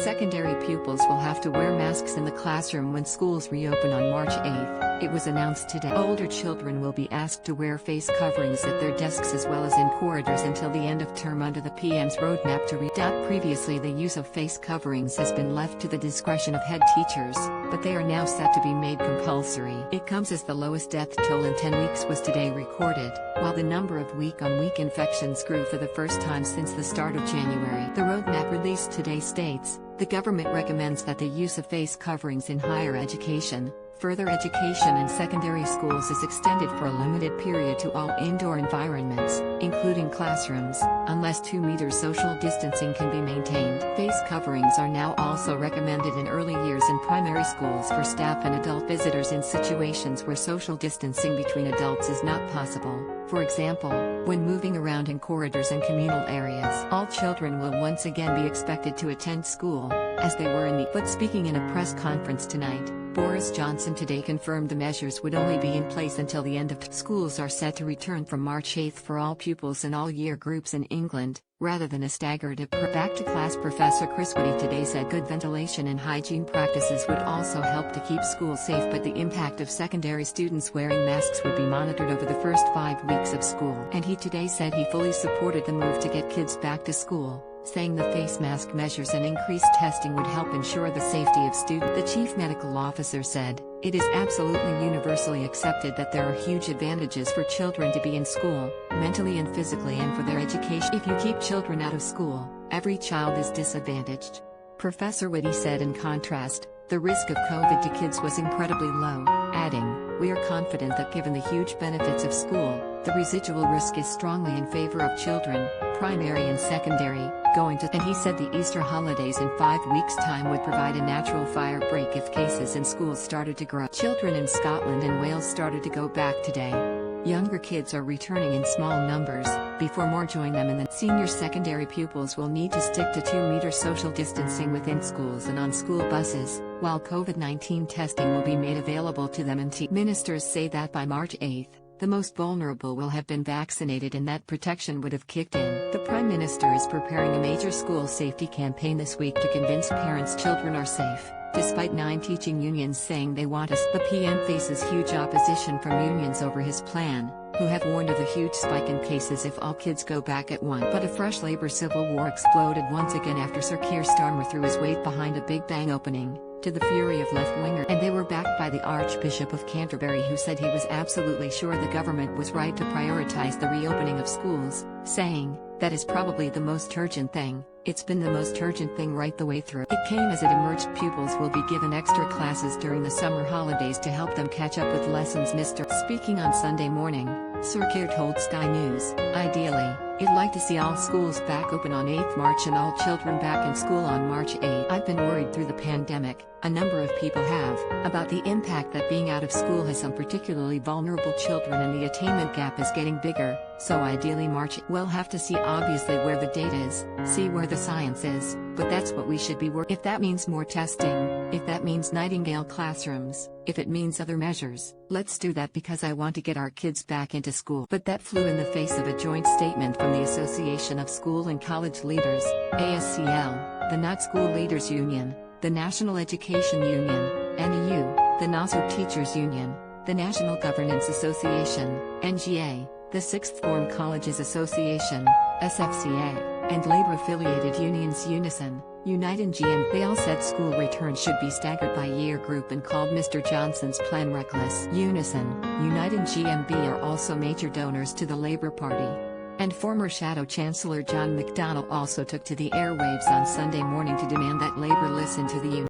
Secondary pupils will have to wear masks in the classroom when schools reopen on March 8, it was announced today. Older children will be asked to wear face coverings at their desks as well as in corridors until the end of term under the PM's roadmap to read. Previously, the use of face coverings has been left to the discretion of head teachers, but they are now set to be made compulsory. It comes as the lowest death toll in 10 weeks was today recorded, while the number of week-on-week infections grew for the first time since the start of January. The roadmap released today states, the government recommends that the use of face coverings in higher education, further education and secondary schools is extended for a limited period to all indoor environments, including classrooms, unless 2 meters social distancing can be maintained. Face coverings are now also recommended in early years in primary schools for staff and adult visitors in situations where social distancing between adults is not possible. For example, when moving around in corridors and communal areas. All children will once again be expected to attend school, as they were in the. But speaking in a press conference tonight, Boris Johnson today confirmed the measures would only be in place until the end of schools are set to return from March 8 for all pupils in all year groups in England, rather than a staggered approach. Back to class. Professor Prof Whitty today said good ventilation and hygiene practices would also help to keep schools safe, but the impact of secondary students wearing masks would be monitored over the first 5 weeks of school. And he today said he fully supported the move to get kids back to school, saying the face mask measures and increased testing would help ensure the safety of students. The chief medical officer said, it is absolutely universally accepted that there are huge advantages for children to be in school, mentally and physically, and for their education. If you keep children out of school, every child is disadvantaged. Professor Whitty said in contrast, the risk of COVID to kids was incredibly low, adding, we are confident that given the huge benefits of school, the residual risk is strongly in favor of children, primary and secondary, going to. And he said the Easter holidays in 5 weeks' time would provide a natural fire break if cases in schools started to grow. Children in Scotland and Wales started to go back today. Younger kids are returning in small numbers, before more join them, and the senior secondary pupils will need to stick to 2-meter social distancing within schools and on school buses, while COVID-19 testing will be made available to them. And ministers say that by March 8, the most vulnerable will have been vaccinated and that protection would have kicked in. The Prime Minister is preparing a major school safety campaign this week to convince parents children are safe, despite 9 teaching unions saying they want us. The PM faces huge opposition from unions over his plan, who have warned of a huge spike in cases if all kids go back at once. But a fresh labor civil war exploded once again after Sir Keir Starmer threw his weight behind a Big Bang opening, to the fury of left-wingers. And they were backed by the Archbishop of Canterbury, who said he was absolutely sure the government was right to prioritize the reopening of schools, saying, that is probably the most urgent thing. It's been the most urgent thing right the way through. It came as it emerged pupils will be given extra classes during the summer holidays to help them catch up with lessons missed. Speaking on Sunday morning, Sir Keir told Sky News, ideally, he'd like to see all schools back open on 8 March and all children back in school on March 8. I've been worried through the pandemic, a number of people have, about the impact that being out of school has on particularly vulnerable children, and the attainment gap is getting bigger, so ideally March. We'll have to see obviously where the data is, see where the science is, but that's what we should be working. If that means more testing, if that means Nightingale classrooms, if it means other measures, let's do that, because I want to get our kids back into school. But that flew in the face of a joint statement from the Association of School and College Leaders, ASCL, the Not School Leaders Union, the National Education Union, NEU, the NASU Teachers Union, the National Governance Association, NGA, the Sixth Form Colleges Association, SFCA, and labor-affiliated unions Unison, Unite and GM. They all said school return should be staggered by year group and called Mr. Johnson's plan reckless. Unison, Unite and GMB are also major donors to the Labour Party. And former Shadow Chancellor John McDonnell also took to the airwaves on Sunday morning to demand that Labour listen to the union.